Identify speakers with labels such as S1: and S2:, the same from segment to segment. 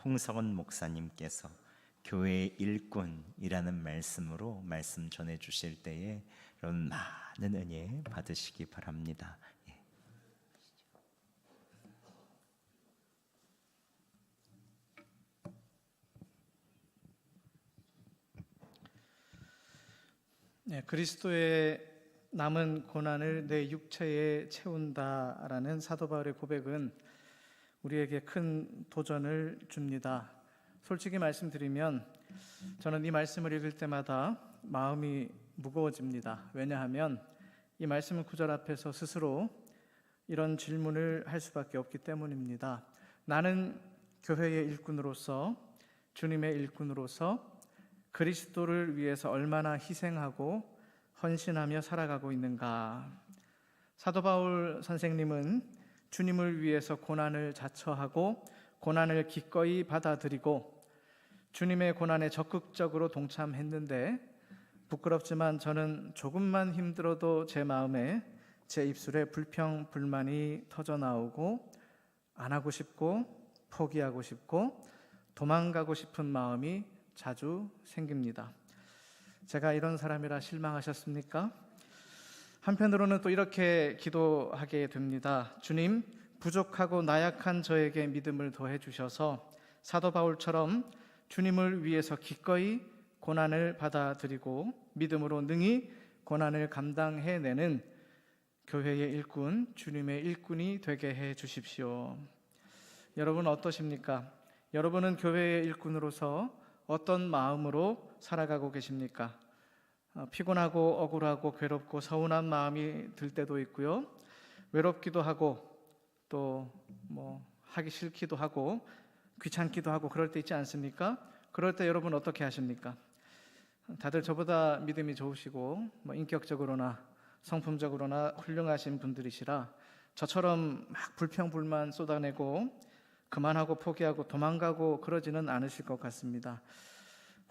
S1: 홍성원 목사님께서 교회의 일꾼이라는 말씀으로 말씀 전해 주실 때에 여러분 많은 은혜 받으시기 바랍니다.
S2: 그리스도의 남은 고난을 내 육체에 채운다라는 사도 바울의 고백은 우리에게 큰 도전을 줍니다. 솔직히 말씀드리면 저는 이 말씀을 읽을 때마다 마음이 무거워집니다. 왜냐하면 이 말씀 구절 앞에서 스스로 이런 질문을 할 수밖에 없기 때문입니다. 나는 교회의 일꾼으로서, 주님의 일꾼으로서 그리스도를 위해서 얼마나 희생하고 헌신하며 살아가고 있는가? 사도 바울 선생님은 주님을 위해서 고난을 자처하고 고난을 기꺼이 받아들이고 주님의 고난에 적극적으로 동참했는데, 부끄럽지만 저는 조금만 힘들어도 제 마음에, 제 입술에 불평, 불만이 터져나오고 안 하고 싶고 포기하고 싶고 도망가고 싶은 마음이 자주 생깁니다. 제가 이런 사람이라 실망하셨습니까? 한편으로는 또 이렇게 기도하게 됩니다. 주님, 부족하고 나약한 저에게 믿음을 더해 주셔서 사도 바울처럼 주님을 위해서 기꺼이 고난을 받아들이고 믿음으로 능히 고난을 감당해내는 교회의 일꾼, 주님의 일꾼이 되게 해 주십시오. 여러분 어떠십니까? 여러분은 교회의 일꾼으로서 어떤 마음으로 살아가고 계십니까? 피곤하고 억울하고 괴롭고 서운한 마음이 들 때도 있고요. 외롭기도 하고 또 하기 싫기도 하고 귀찮기도 하고 그럴 때 있지 않습니까? 그럴 때 여러분 어떻게 하십니까? 다들 저보다 믿음이 좋으시고 인격적으로나 성품적으로나 훌륭하신 분들이시라 저처럼 막 불평불만 쏟아내고 그만하고 포기하고 도망가고 그러지는 않으실 것 같습니다.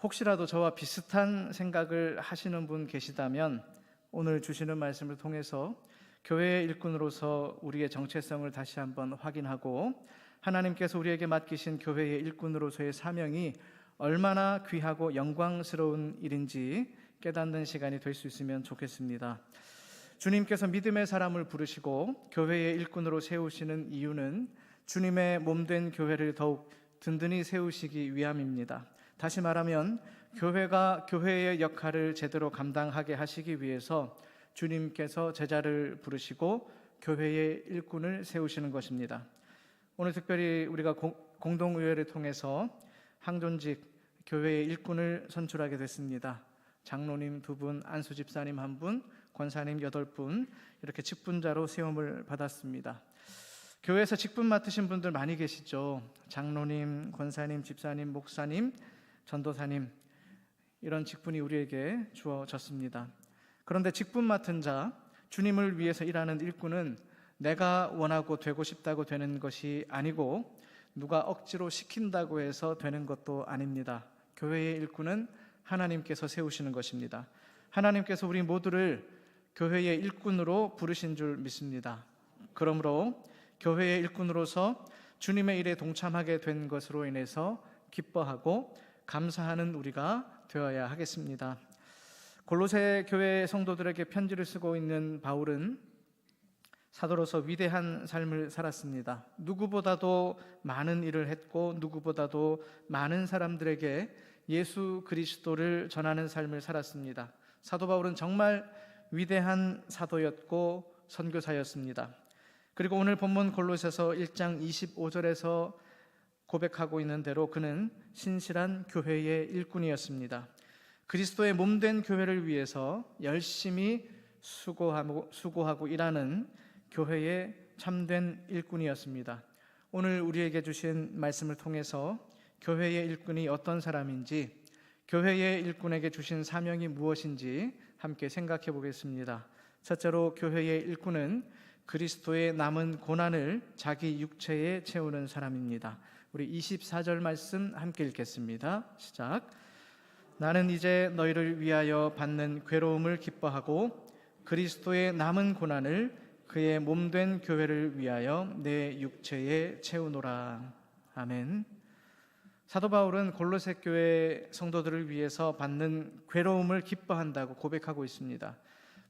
S2: 혹시라도 저와 비슷한 생각을 하시는 분 계시다면 오늘 주시는 말씀을 통해서 교회의 일꾼으로서 우리의 정체성을 다시 한번 확인하고 하나님께서 우리에게 맡기신 교회의 일꾼으로서의 사명이 얼마나 귀하고 영광스러운 일인지 깨닫는 시간이 될 수 있으면 좋겠습니다. 주님께서 믿음의 사람을 부르시고 교회의 일꾼으로 세우시는 이유는 주님의 몸된 교회를 더욱 든든히 세우시기 위함입니다. 다시 말하면 교회가 교회의 역할을 제대로 감당하게 하시기 위해서 주님께서 제자를 부르시고 교회의 일꾼을 세우시는 것입니다. 오늘 특별히 우리가 공동의회를 통해서 항존직 교회의 일꾼을 선출하게 됐습니다. 장로님 2분, 안수 집사님 1분, 권사님 8분 이렇게 직분자로 세움을 받았습니다. 교회에서 직분 맡으신 분들 많이 계시죠. 장로님, 권사님, 집사님, 목사님, 전도사님 이런 직분이 우리에게 주어졌습니다. 그런데 직분 맡은 자, 주님을 위해서 일하는 일꾼은 내가 원하고 되고 싶다고 되는 것이 아니고 누가 억지로 시킨다고 해서 되는 것도 아닙니다. 교회의 일꾼은 하나님께서 세우시는 것입니다. 하나님께서 우리 모두를 교회의 일꾼으로 부르신 줄 믿습니다. 그러므로 교회의 일꾼으로서 주님의 일에 동참하게 된 것으로 인해서 기뻐하고 감사하는 우리가 되어야 하겠습니다. 골로새 교회 성도들에게 편지를 쓰고 있는 바울은 사도로서 위대한 삶을 살았습니다. 누구보다도 많은 일을 했고 누구보다도 많은 사람들에게 예수 그리스도를 전하는 삶을 살았습니다. 사도 바울은 정말 위대한 사도였고 선교사였습니다. 그리고 오늘 본문 골로새서 1장 25절에서 고백하고 있는 대로 그는 신실한 교회의 일꾼이었습니다. 그리스도의 몸된 교회를 위해서 열심히 수고하고 일하는 교회의 참된 일꾼이었습니다. 오늘 우리에게 주신 말씀을 통해서 교회의 일꾼이 어떤 사람인지, 교회의 일꾼에게 주신 사명이 무엇인지 함께 생각해 보겠습니다. 첫째로 교회의 일꾼은 그리스도의 남은 고난을 자기 육체에 채우는 사람입니다. 우리 24절 말씀 함께 읽겠습니다. 시작. 나는 이제 너희를 위하여 받는 괴로움을 기뻐하고 그리스도의 남은 고난을 그의 몸된 교회를 위하여 내 육체에 채우노라. 아멘. 사도 바울은 골로새 교회 성도들을 위해서 받는 괴로움을 기뻐한다고 고백하고 있습니다.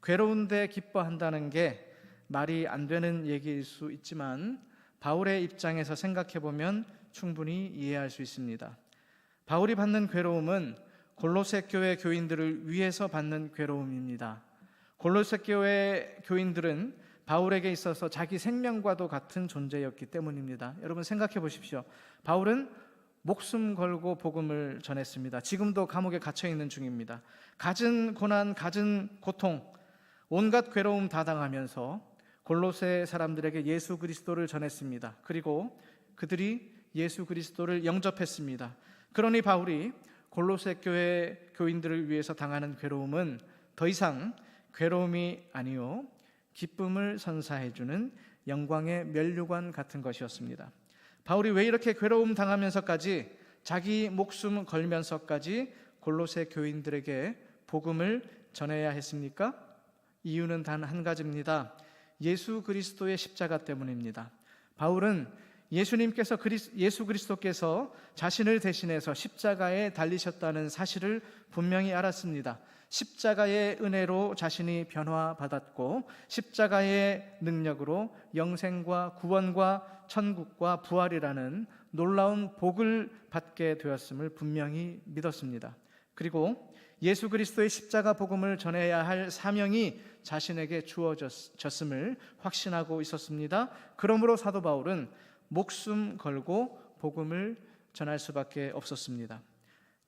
S2: 괴로운데 기뻐한다는 게 말이 안 되는 얘기일 수 있지만 바울의 입장에서 생각해 보면 충분히 이해할 수 있습니다. 바울이 받는 괴로움은 골로새 교회 교인들을 위해서 받는 괴로움입니다. 골로새 교회 교인들은 바울에게 있어서 자기 생명과도 같은 존재였기 때문입니다. 여러분 생각해 보십시오. 바울은 목숨 걸고 복음을 전했습니다. 지금도 감옥에 갇혀 있는 중입니다. 갖은 고난, 갖은 고통, 온갖 괴로움 다 당하면서 골로새 사람들에게 예수 그리스도를 전했습니다. 그리고 그들이 예수 그리스도를 영접했습니다. 그러니 바울이 골로새 교회 교인들을 위해서 당하는 괴로움은 더 이상 괴로움이 아니요 기쁨을 선사해주는 영광의 면류관 같은 것이었습니다. 바울이 왜 이렇게 괴로움 당하면서까지 자기 목숨 걸면서까지 골로새 교인들에게 복음을 전해야 했습니까? 이유는 단 한 가지입니다. 예수 그리스도의 십자가 때문입니다. 바울은 예수 그리스도께서 자신을 대신해서 십자가에 달리셨다는 사실을 분명히 알았습니다. 십자가의 은혜로 자신이 변화받았고 십자가의 능력으로 영생과 구원과 천국과 부활이라는 놀라운 복을 받게 되었음을 분명히 믿었습니다. 그리고 예수 그리스도의 십자가 복음을 전해야 할 사명이 자신에게 주어졌음을 확신하고 있었습니다. 그러므로 사도 바울은 목숨 걸고 복음을 전할 수밖에 없었습니다.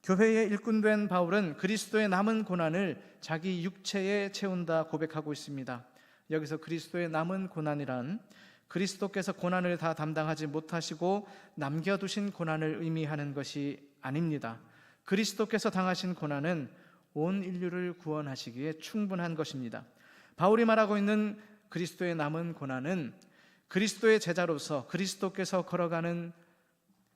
S2: 교회의 일꾼된 바울은 그리스도의 남은 고난을 자기 육체에 채운다 고백하고 있습니다. 여기서 그리스도의 남은 고난이란 그리스도께서 고난을 다 담당하지 못하시고 남겨두신 고난을 의미하는 것이 아닙니다. 그리스도께서 당하신 고난은 온 인류를 구원하시기에 충분한 것입니다. 바울이 말하고 있는 그리스도의 남은 고난은 그리스도의 제자로서 그리스도께서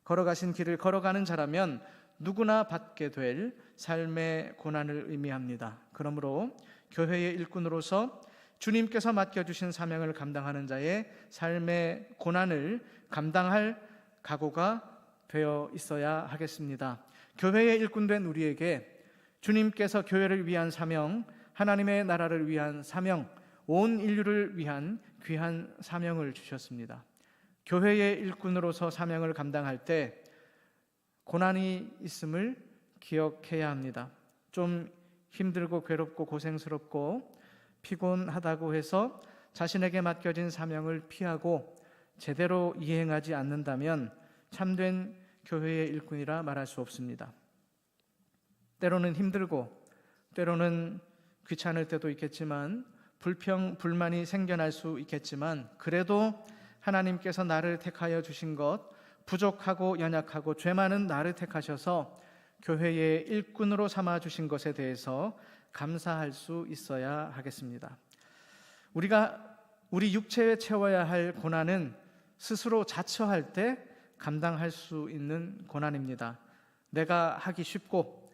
S2: 걸어가신 길을 걸어가는 자라면 누구나 받게 될 삶의 고난을 의미합니다. 그러므로 교회의 일꾼으로서 주님께서 맡겨주신 사명을 감당하는 자의 삶의 고난을 감당할 각오가 되어 있어야 하겠습니다. 교회의 일꾼된 우리에게 주님께서 교회를 위한 사명, 하나님의 나라를 위한 사명, 온 인류를 위한 귀한 사명을 주셨습니다. 교회의 일꾼으로서 사명을 감당할 때 고난이 있음을 기억해야 합니다. 좀 힘들고 괴롭고 고생스럽고 피곤하다고 해서 자신에게 맡겨진 사명을 피하고 제대로 이행하지 않는다면 참된 교회의 일꾼이라 말할 수 없습니다. 때로는 힘들고 때로는 귀찮을 때도 있겠지만 불만이 생겨날 수 있겠지만 그래도 하나님께서 나를 택하여 주신 것, 부족하고 연약하고 죄 많은 나를 택하셔서 교회의 일꾼으로 삼아 주신 것에 대해서 감사할 수 있어야 하겠습니다. 우리가 우리 육체에 채워야 할 고난은 스스로 자처할 때 감당할 수 있는 고난입니다. 내가 하기 쉽고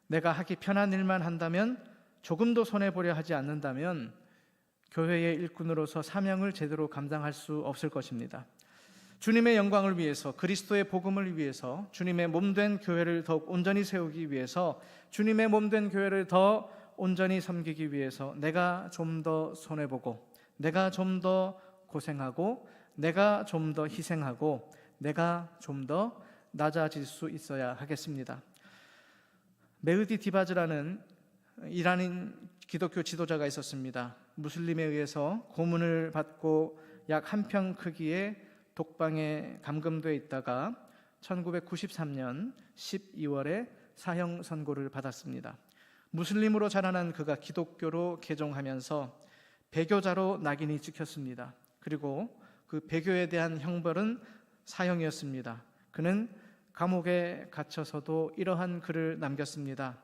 S2: 내가 하기 편한 일만 한다면, 조금도 손해보려 하지 않는다면 교회의 일꾼으로서 사명을 제대로 감당할 수 없을 것입니다. 주님의 영광을 위해서, 그리스도의 복음을 위해서, 주님의 몸된 교회를 더욱 온전히 세우기 위해서, 주님의 몸된 교회를 더 온전히 섬기기 위해서 내가 좀 더 손해보고, 내가 좀 더 고생하고, 내가 좀 더 희생하고, 내가 좀 더 낮아질 수 있어야 하겠습니다. 메흐디 디바즈라는 이란인 기독교 지도자가 있었습니다. 무슬림에 의해서 고문을 받고 약 한 평 크기의 독방에 감금되어 있다가 1993년 12월에 사형 선고를 받았습니다. 무슬림으로 자라난 그가 기독교로 개종하면서 배교자로 낙인이 찍혔습니다. 그리고 그 배교에 대한 형벌은 사형이었습니다. 그는 감옥에 갇혀서도 이러한 글을 남겼습니다.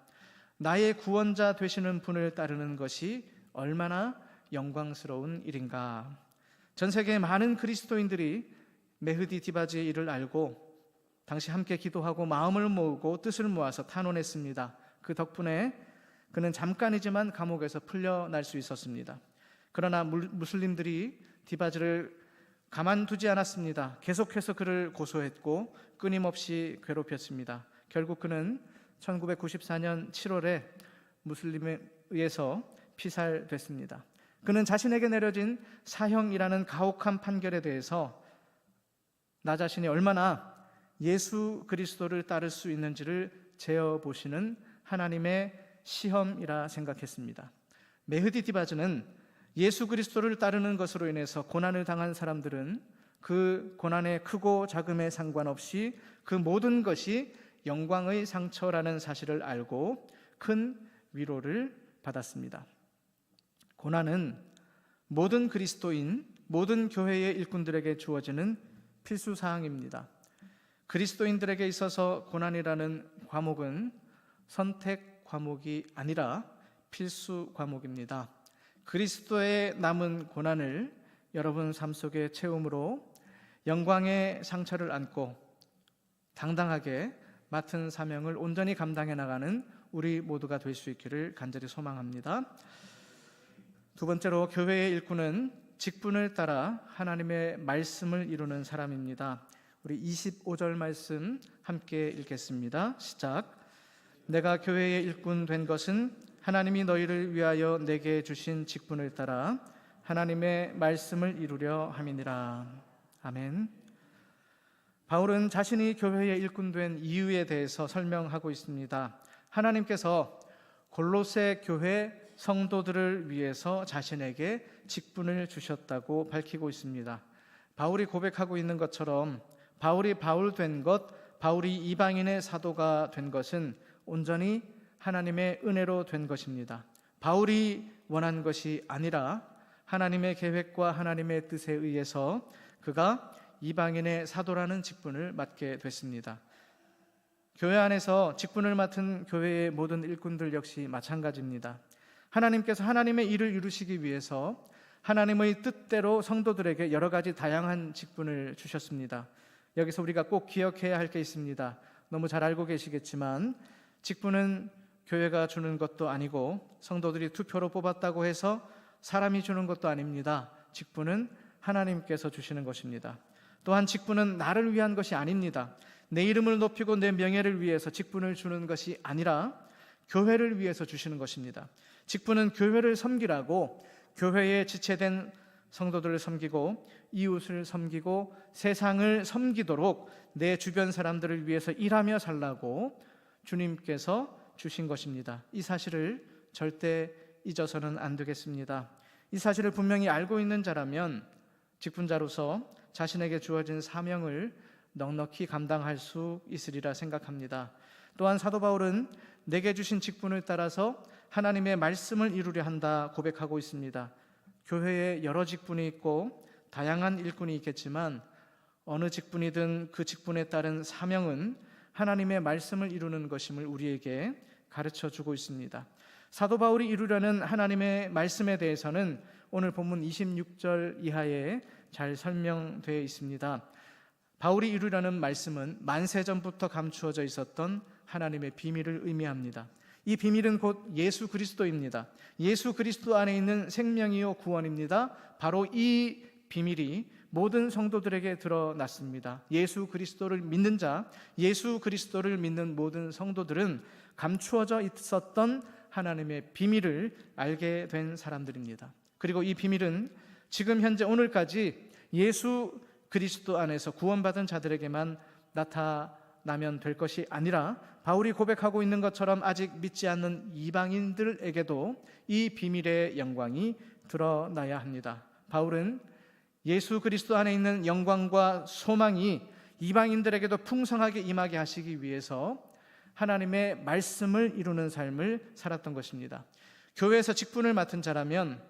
S2: 나의 구원자 되시는 분을 따르는 것이 얼마나 영광스러운 일인가. 전 세계의 많은 그리스도인들이 메흐디 디바지의 일을 알고 당시 함께 기도하고 마음을 모으고 뜻을 모아서 탄원했습니다. 그 덕분에 그는 잠깐이지만 감옥에서 풀려날 수 있었습니다. 그러나 무슬림들이 디바지를 가만두지 않았습니다. 계속해서 그를 고소했고 끊임없이 괴롭혔습니다. 결국 그는 1994년 7월에 무슬림에 의해서 피살됐습니다. 그는 자신에게 내려진 사형이라는 가혹한 판결에 대해서 나 자신이 얼마나 예수 그리스도를 따를 수 있는지를 재어보시는 하나님의 시험이라 생각했습니다. 메흐디 디바즈는 예수 그리스도를 따르는 것으로 인해서 고난을 당한 사람들은 그 고난의 크고 작음에 상관없이 그 모든 것이 영광의 상처라는 사실을 알고 큰 위로를 받았습니다. 고난은 모든 그리스도인, 모든 교회의 일꾼들에게 주어지는 필수 사항입니다. 그리스도인들에게 있어서 고난이라는 과목은 선택 과목이 아니라 필수 과목입니다. 그리스도의 남은 고난을 여러분 삶 속에 채움으로 영광의 상처를 안고 당당하게 맡은 사명을 온전히 감당해 나가는 우리 모두가 될 수 있기를 간절히 소망합니다. 두 번째로, 교회의 일꾼은 직분을 따라 하나님의 말씀을 이루는 사람입니다. 우리 25절 말씀 함께 읽겠습니다. 시작. 내가 교회의 일꾼 된 것은 하나님이 너희를 위하여 내게 주신 직분을 따라 하나님의 말씀을 이루려 함이니라. 아멘. 바울은 자신이 교회의 일꾼 된 이유에 대해서 설명하고 있습니다. 하나님께서 골로새 교회 성도들을 위해서 자신에게 직분을 주셨다고 밝히고 있습니다. 바울이 고백하고 있는 것처럼 바울이 바울 된 것, 바울이 이방인의 사도가 된 것은 온전히 하나님의 은혜로 된 것입니다. 바울이 원한 것이 아니라 하나님의 계획과 하나님의 뜻에 의해서 그가 이방인의 사도라는 직분을 맡게 됐습니다. 교회 안에서 직분을 맡은 교회의 모든 일꾼들 역시 마찬가지입니다. 하나님께서 하나님의 일을 이루시기 위해서 하나님의 뜻대로 성도들에게 여러 가지 다양한 직분을 주셨습니다. 여기서 우리가 꼭 기억해야 할 게 있습니다. 너무 잘 알고 계시겠지만 직분은 교회가 주는 것도 아니고 성도들이 투표로 뽑았다고 해서 사람이 주는 것도 아닙니다. 직분은 하나님께서 주시는 것입니다. 또한 직분은 나를 위한 것이 아닙니다. 내 이름을 높이고 내 명예를 위해서 직분을 주는 것이 아니라 교회를 위해서 주시는 것입니다. 직분은 교회를 섬기라고, 교회에 지체된 성도들을 섬기고 이웃을 섬기고 세상을 섬기도록 내 주변 사람들을 위해서 일하며 살라고 주님께서 주신 것입니다. 이 사실을 절대 잊어서는 안 되겠습니다. 이 사실을 분명히 알고 있는 자라면 직분자로서 자신에게 주어진 사명을 넉넉히 감당할 수 있으리라 생각합니다. 또한 사도 바울은 내게 주신 직분을 따라서 하나님의 말씀을 이루려 한다 고백하고 있습니다. 교회에 여러 직분이 있고 다양한 일꾼이 있겠지만 어느 직분이든 그 직분에 따른 사명은 하나님의 말씀을 이루는 것임을 우리에게 가르쳐주고 있습니다. 사도 바울이 이루려는 하나님의 말씀에 대해서는 오늘 본문 26절 이하에 잘 설명되어 있습니다. 바울이 이루려는 말씀은 만세전부터 감추어져 있었던 하나님의 비밀을 의미합니다. 이 비밀은 곧 예수 그리스도입니다. 예수 그리스도 안에 있는 생명이요 구원입니다. 바로 이 비밀이 모든 성도들에게 드러났습니다. 예수 그리스도를 믿는 자, 예수 그리스도를 믿는 모든 성도들은 감추어져 있었던 하나님의 비밀을 알게 된 사람들입니다. 그리고 이 비밀은 지금 현재 오늘까지 예수 그리스도 안에서 구원받은 자들에게만 나타나면 될 것이 아니라 바울이 고백하고 있는 것처럼 아직 믿지 않는 이방인들에게도 이 비밀의 영광이 드러나야 합니다. 바울은 예수 그리스도 안에 있는 영광과 소망이 이방인들에게도 풍성하게 임하게 하시기 위해서 하나님의 말씀을 이루는 삶을 살았던 것입니다. 교회에서 직분을 맡은 자라면,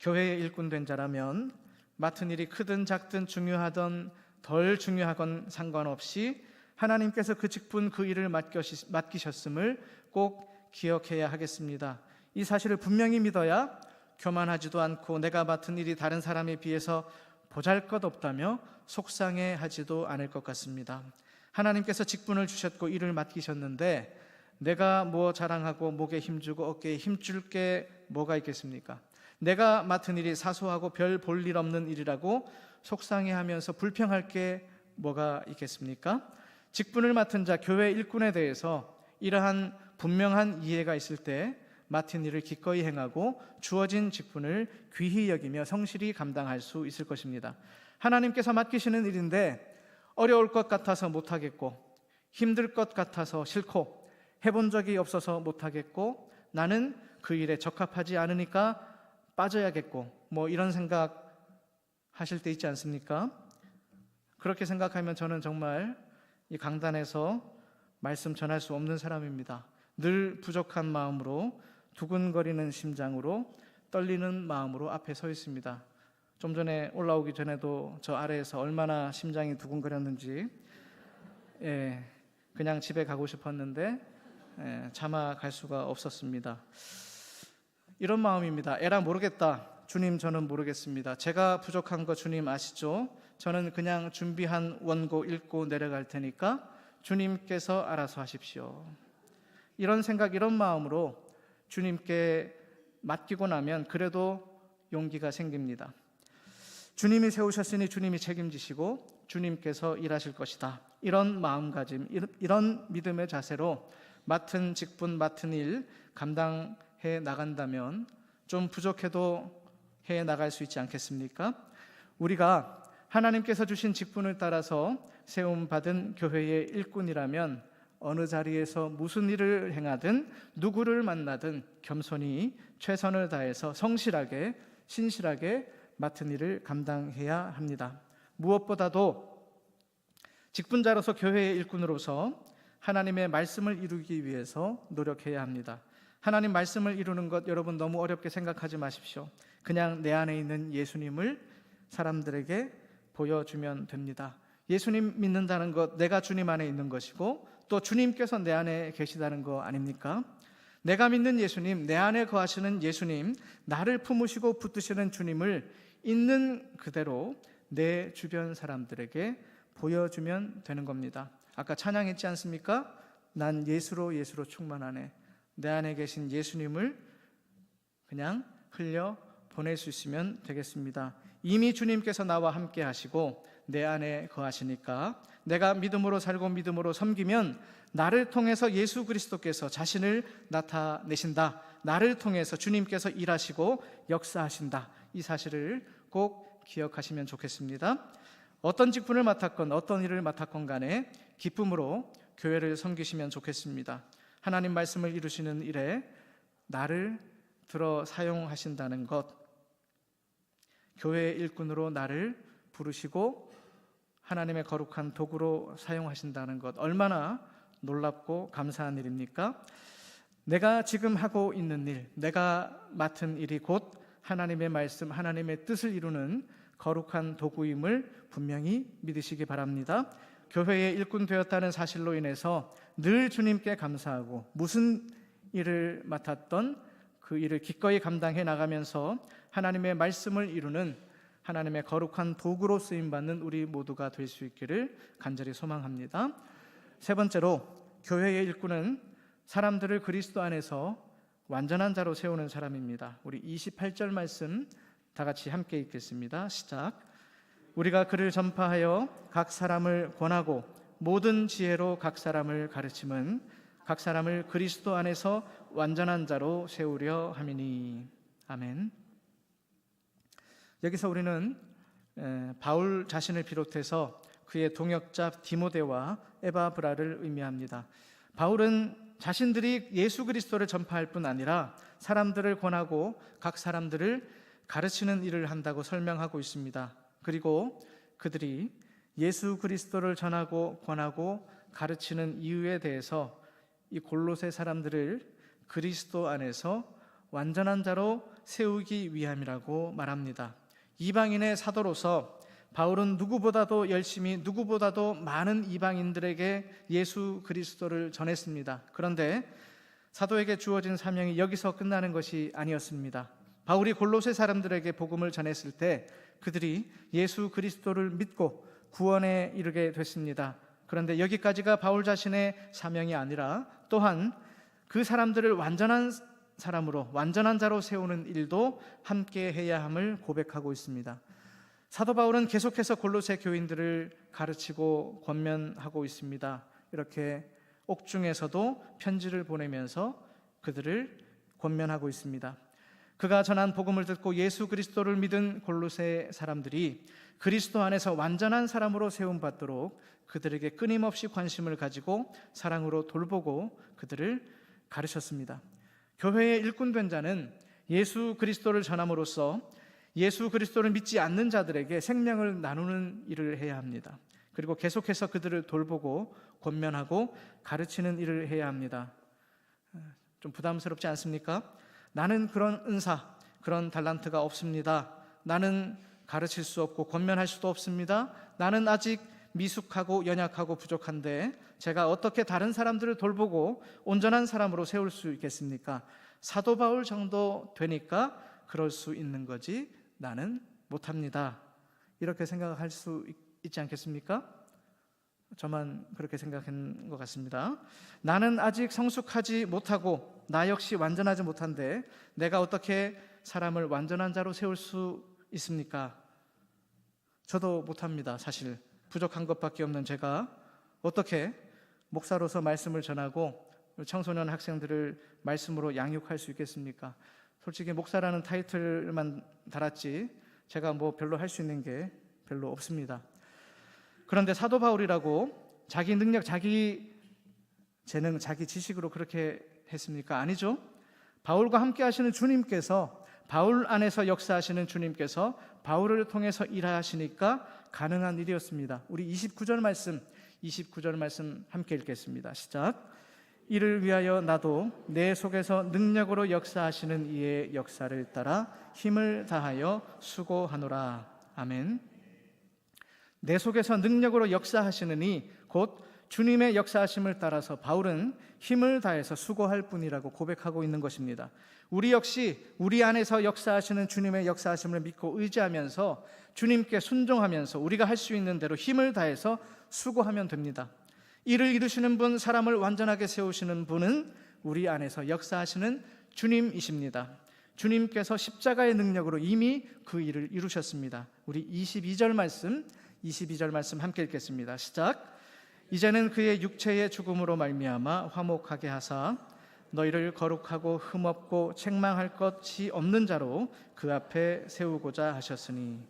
S2: 교회의 일꾼 된 자라면 맡은 일이 크든 작든 중요하든 덜 중요하건 상관없이 하나님께서 그 직분, 그 일을 맡기셨음을 꼭 기억해야 하겠습니다. 이 사실을 분명히 믿어야 교만하지도 않고 내가 맡은 일이 다른 사람에 비해서 보잘것없다며 속상해하지도 않을 것 같습니다. 하나님께서 직분을 주셨고 일을 맡기셨는데 내가 뭐 자랑하고 목에 힘주고 어깨에 힘줄 게 뭐가 있겠습니까? 내가 맡은 일이 사소하고 별 볼 일 없는 일이라고 속상해하면서 불평할 게 뭐가 있겠습니까? 직분을 맡은 자, 교회 일꾼에 대해서 이러한 분명한 이해가 있을 때 맡은 일을 기꺼이 행하고 주어진 직분을 귀히 여기며 성실히 감당할 수 있을 것입니다. 하나님께서 맡기시는 일인데 어려울 것 같아서 못하겠고, 힘들 것 같아서 싫고, 해본 적이 없어서 못하겠고, 나는 그 일에 적합하지 않으니까 빠져야겠고, 이런 생각 하실 때 있지 않습니까? 그렇게 생각하면 저는 정말 이 강단에서 말씀 전할 수 없는 사람입니다. 늘 부족한 마음으로, 두근거리는 심장으로, 떨리는 마음으로 앞에 서 있습니다. 좀 전에 올라오기 전에도 저 아래에서 얼마나 심장이 두근거렸는지, 그냥 집에 가고 싶었는데 차마 갈 수가 없었습니다. 이런 마음입니다. 에라 모르겠다. 주님, 저는 모르겠습니다. 제가 부족한 거 주님 아시죠? 저는 그냥 준비한 원고 읽고 내려갈 테니까 주님께서 알아서 하십시오. 이런 생각, 이런 마음으로 주님께 맡기고 나면 그래도 용기가 생깁니다. 주님이 세우셨으니 주님이 책임지시고 주님께서 일하실 것이다. 이런 마음가짐, 이런 믿음의 자세로 맡은 직분, 맡은 일 감당해 나간다면 좀 부족해도 해 나갈 수 있지 않겠습니까? 우리가 하나님께서 주신 직분을 따라서 세움받은 교회의 일꾼이라면 어느 자리에서 무슨 일을 행하든 누구를 만나든 겸손히 최선을 다해서 성실하게 신실하게 맡은 일을 감당해야 합니다. 무엇보다도 직분자로서 교회의 일꾼으로서 하나님의 말씀을 이루기 위해서 노력해야 합니다. 하나님 말씀을 이루는 것 여러분 너무 어렵게 생각하지 마십시오. 그냥 내 안에 있는 예수님을 사람들에게 보여주면 됩니다. 예수님 믿는다는 것, 내가 주님 안에 있는 것이고 또 주님께서 내 안에 계시다는 거 아닙니까? 내가 믿는 예수님, 내 안에 거하시는 예수님, 나를 품으시고 붙드시는 주님을 있는 그대로 내 주변 사람들에게 보여주면 되는 겁니다. 아까 찬양했지 않습니까? 난 예수로 충만하네. 내 안에 계신 예수님을 그냥 흘려 보낼 수 있으면 되겠습니다. 이미 주님께서 나와 함께 하시고 내 안에 거하시니까 내가 믿음으로 살고 믿음으로 섬기면 나를 통해서 예수 그리스도께서 자신을 나타내신다. 나를 통해서 주님께서 일하시고 역사하신다. 이 사실을 꼭 기억하시면 좋겠습니다. 어떤 직분을 맡았건 어떤 일을 맡았건 간에 기쁨으로 교회를 섬기시면 좋겠습니다. 하나님 말씀을 이루시는 일에 나를 들어 사용하신다는 것, 교회의 일꾼으로 나를 부르시고 하나님의 거룩한 도구로 사용하신다는 것, 얼마나 놀랍고 감사한 일입니까? 내가 지금 하고 있는 일, 내가 맡은 일이 곧 하나님의 말씀, 하나님의 뜻을 이루는 거룩한 도구임을 분명히 믿으시기 바랍니다. 교회의 일꾼 되었다는 사실로 인해서 늘 주님께 감사하고 무슨 일을 맡았던 그 일을 기꺼이 감당해 나가면서 하나님의 말씀을 이루는 하나님의 거룩한 도구로 쓰임받는 우리 모두가 될 수 있기를 간절히 소망합니다. 세 번째로, 교회의 일꾼은 사람들을 그리스도 안에서 완전한 자로 세우는 사람입니다. 우리 28절 말씀 다 같이 함께 읽겠습니다. 시작. 우리가 그를 전파하여 각 사람을 권하고 모든 지혜로 각 사람을 가르침은 각 사람을 그리스도 안에서 완전한 자로 세우려 함이니. 아멘. 여기서 우리는 바울 자신을 비롯해서 그의 동역자 디모데와 에바브라를 의미합니다. 바울은 자신들이 예수 그리스도를 전파할 뿐 아니라 사람들을 권하고 각 사람들을 가르치는 일을 한다고 설명하고 있습니다. 그리고 그들이 예수 그리스도를 전하고 권하고 가르치는 이유에 대해서 이 골로새 사람들을 그리스도 안에서 완전한 자로 세우기 위함이라고 말합니다. 이방인의 사도로서 바울은 누구보다도 열심히, 누구보다도 많은 이방인들에게 예수 그리스도를 전했습니다. 그런데 사도에게 주어진 사명이 여기서 끝나는 것이 아니었습니다. 바울이 골로새 사람들에게 복음을 전했을 때 그들이 예수 그리스도를 믿고 구원에 이르게 됐습니다. 그런데 여기까지가 바울 자신의 사명이 아니라 또한 그 사람들을 완전한 사람으로, 완전한 자로 세우는 일도 함께 해야 함을 고백하고 있습니다. 사도 바울은 계속해서 골로새 교인들을 가르치고 권면하고 있습니다. 이렇게 옥중에서도 편지를 보내면서 그들을 권면하고 있습니다. 그가 전한 복음을 듣고 예수 그리스도를 믿은 골로새 사람들이 그리스도 안에서 완전한 사람으로 세움받도록 그들에게 끊임없이 관심을 가지고 사랑으로 돌보고 그들을 가르쳤습니다. 교회의 일꾼된 자는 예수 그리스도를 전함으로써 예수 그리스도를 믿지 않는 자들에게 생명을 나누는 일을 해야 합니다. 그리고 계속해서 그들을 돌보고 권면하고 가르치는 일을 해야 합니다. 좀 부담스럽지 않습니까? 나는 그런 은사, 그런 달란트가 없습니다. 나는 가르칠 수 없고 권면할 수도 없습니다. 나는 아직 미숙하고 연약하고 부족한데 제가 어떻게 다른 사람들을 돌보고 온전한 사람으로 세울 수 있겠습니까? 사도 바울 정도 되니까 그럴 수 있는 거지 나는 못합니다. 이렇게 생각할 수 있지 않겠습니까? 저만 그렇게 생각한 것 같습니다. 나는 아직 성숙하지 못하고 나 역시 완전하지 못한데 내가 어떻게 사람을 완전한 자로 세울 수 있습니까? 저도 못합니다. 사실 부족한 것밖에 없는 제가 어떻게 목사로서 말씀을 전하고 청소년 학생들을 말씀으로 양육할 수 있겠습니까? 솔직히 목사라는 타이틀만 달았지 제가 뭐 별로 할 수 있는 게 별로 없습니다. 그런데 사도 바울이라고 자기 능력, 자기 재능, 자기 지식으로 그렇게 했습니까? 아니죠. 바울과 함께 하시는 주님께서, 바울 안에서 역사하시는 주님께서 바울을 통해서 일하시니까 가능한 일이었습니다. 우리 29절 말씀 함께 읽겠습니다. 시작. 이를 위하여 나도 내 속에서 능력으로 역사하시는 이의 역사를 따라 힘을 다하여 수고하노라. 아멘. 내 속에서 능력으로 역사하시는 이 곧 주님의 역사하심을 따라서 바울은 힘을 다해서 수고할 뿐이라고 고백하고 있는 것입니다. 우리 역시 우리 안에서 역사하시는 주님의 역사하심을 믿고 의지하면서 주님께 순종하면서 우리가 할 수 있는 대로 힘을 다해서 수고하면 됩니다. 이를 이루시는 분, 사람을 완전하게 세우시는 분은 우리 안에서 역사하시는 주님이십니다. 주님께서 십자가의 능력으로 이미 그 일을 이루셨습니다. 우리 22절 말씀 함께 읽겠습니다. 시작. 이제는 그의 육체의 죽음으로 말미암아 화목하게 하사 너희를 거룩하고 흠없고 책망할 것이 없는 자로 그 앞에 세우고자 하셨으니.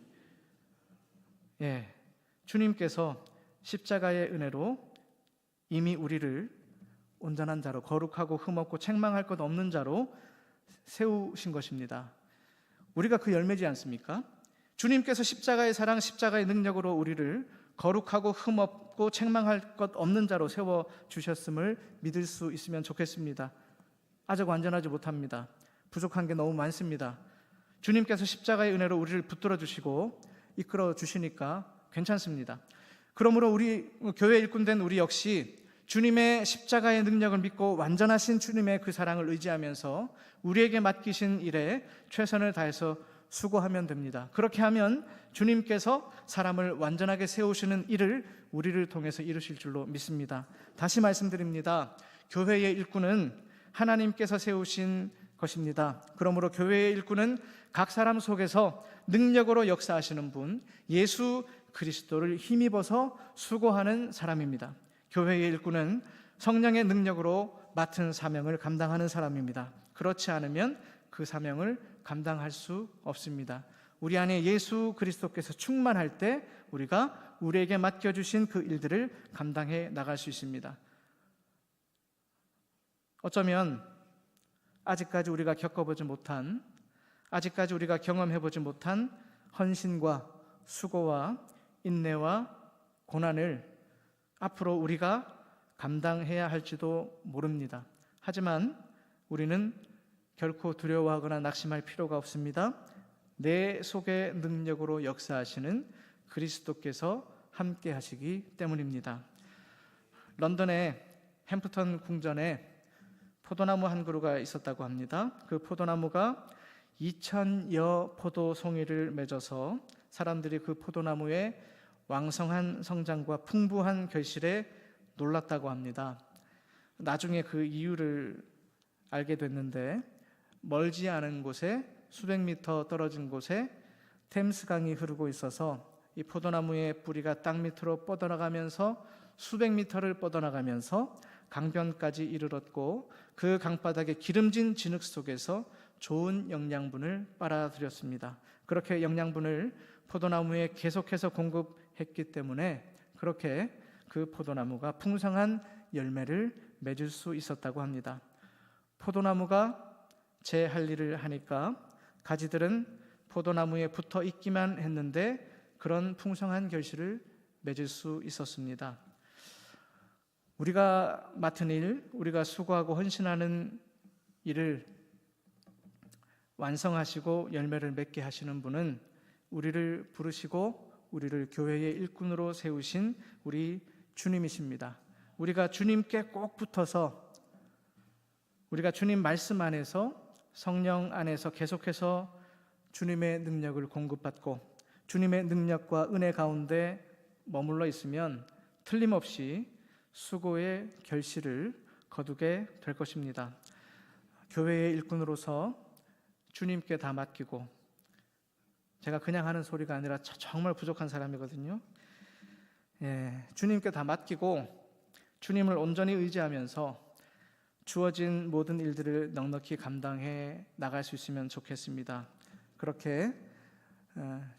S2: 주님께서 십자가의 은혜로 이미 우리를 온전한 자로, 거룩하고 흠없고 책망할 것 없는 자로 세우신 것입니다. 우리가 그 열매지 않습니까? 주님께서 십자가의 사랑, 십자가의 능력으로 우리를 거룩하고 흠없고 책망할 것 없는 자로 세워주셨음을 믿을 수 있으면 좋겠습니다. 아직 완전하지 못합니다. 부족한 게 너무 많습니다. 주님께서 십자가의 은혜로 우리를 붙들어 주시고 이끌어 주시니까 괜찮습니다. 그러므로 우리 교회 일꾼된 우리 역시 주님의 십자가의 능력을 믿고 완전하신 주님의 그 사랑을 의지하면서 우리에게 맡기신 일에 최선을 다해서 수고하면 됩니다. 그렇게 하면 주님께서 사람을 완전하게 세우시는 일을 우리를 통해서 이루실 줄로 믿습니다. 다시 말씀드립니다. 교회의 일꾼은 하나님께서 세우신 것입니다. 그러므로 교회의 일꾼은 각 사람 속에서 능력으로 역사하시는 분, 예수 그리스도를 힘입어서 수고하는 사람입니다. 교회의 일꾼은 성령의 능력으로 맡은 사명을 감당하는 사람입니다. 그렇지 않으면 그 사명을 감당할 수 없습니다. 우리 안에 예수 그리스도께서 충만할 때 우리가 우리에게 맡겨주신 그 일들을 감당해 나갈 수 있습니다. 어쩌면 아직까지 우리가 겪어보지 못한, 아직까지 우리가 경험해보지 못한 헌신과 수고와 인내와 고난을 앞으로 우리가 감당해야 할지도 모릅니다. 하지만 우리는 결코 두려워하거나 낙심할 필요가 없습니다. 내 속의 능력으로 역사하시는 그리스도께서 함께 하시기 때문입니다. 런던의 햄프턴 궁전에 포도나무 한 그루가 있었다고 합니다. 그 포도나무가 2000여 포도 송이를 맺어서 사람들이 그 포도나무의 왕성한 성장과 풍부한 결실에 놀랐다고 합니다. 나중에 그 이유를 알게 됐는데 멀지 않은 곳에 수백 미터 떨어진 곳에 템스강이 흐르고 있어서 이 포도나무의 뿌리가 땅 밑으로 뻗어나가면서 수백 미터를 뻗어나가면서 강변까지 이르렀고 그 강바닥의 기름진 진흙 속에서 좋은 영양분을 빨아들였습니다. 그렇게 영양분을 포도나무에 계속해서 공급했기 때문에 그렇게 그 포도나무가 풍성한 열매를 맺을 수 있었다고 합니다. 포도나무가 제 할 일을 하니까 가지들은 포도나무에 붙어 있기만 했는데 그런 풍성한 결실을 맺을 수 있었습니다. 우리가 맡은 일, 우리가 수고하고 헌신하는 일을 완성하시고 열매를 맺게 하시는 분은 우리를 부르시고 우리를 교회의 일꾼으로 세우신 우리 주님이십니다. 우리가 주님께 꼭 붙어서 우리가 주님 말씀 안에서 성령 안에서 계속해서 주님의 능력을 공급받고 주님의 능력과 은혜 가운데 머물러 있으면 틀림없이 수고의 결실을 거두게 될 것입니다. 교회의 일꾼으로서 주님께 다 맡기고, 제가 그냥 하는 소리가 아니라 정말 부족한 사람이거든요. 주님께 다 맡기고 주님을 온전히 의지하면서 주어진 모든 일들을 넉넉히 감당해 나갈 수 있으면 좋겠습니다. 그렇게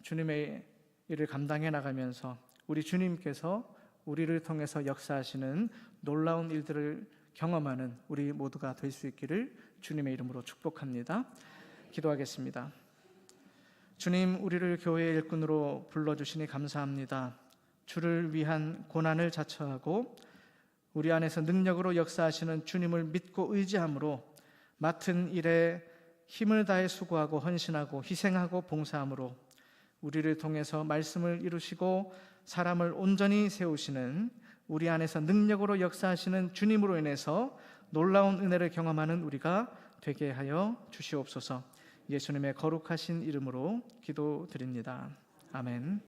S2: 주님의 일을 감당해 나가면서 우리 주님께서 우리를 통해서 역사하시는 놀라운 일들을 경험하는 우리 모두가 될 수 있기를 주님의 이름으로 축복합니다. 기도하겠습니다. 주님, 우리를 교회의 일꾼으로 불러주시니 감사합니다. 주를 위한 고난을 자처하고 우리 안에서 능력으로 역사하시는 주님을 믿고 의지함으로 맡은 일에 힘을 다해 수고하고 헌신하고 희생하고 봉사함으로 우리를 통해서 말씀을 이루시고 사람을 온전히 세우시는 우리 안에서 능력으로 역사하시는 주님으로 인해서 놀라운 은혜를 경험하는 우리가 되게 하여 주시옵소서. 예수님의 거룩하신 이름으로 기도드립니다. 아멘.